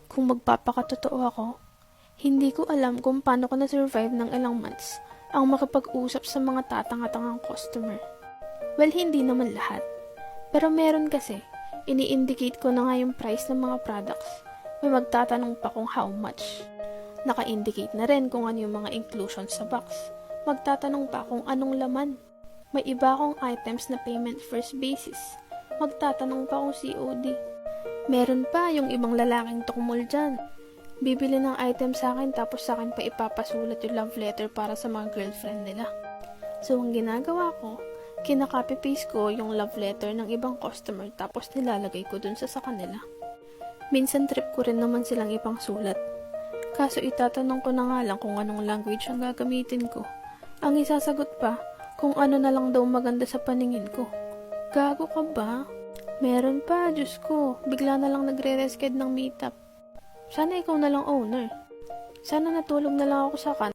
Kung magpapakatotoo ako, hindi ko alam kung paano ko na-survive ng ilang months ang makapag-usap sa mga tatanga-tangang customer. Well, hindi naman lahat. Pero meron kasi, ini-indicate ko na nga yung price ng mga products. May magtatanong pa kung how much. Naka-indicate na rin kung ano yung mga inclusions sa box. Magtatanong pa kung anong laman. May iba akong items na payment first basis. Magtatanong pa kung COD. Meron pa yung ibang lalaking tukmol dyan. Bibili ng item sa akin tapos sa akin pa ipapasulat yung love letter para sa mga girlfriend nila. So, ang ginagawa ko, kinaka-copy-paste ko yung love letter ng ibang customer tapos nilalagay ko dun sa kanila. Minsan trip ko rin naman silang ipang sulat. Kaso itatanong ko na nga lang kung anong language ang gagamitin ko. Ang isasagot pa, kung ano na lang daw maganda sa paningin ko. Gago ka ba? Meron pa, Diyos ko. Bigla na lang nagre-resched ng meetup. Sana ikaw na lang owner. Sana natulog na lang ako sa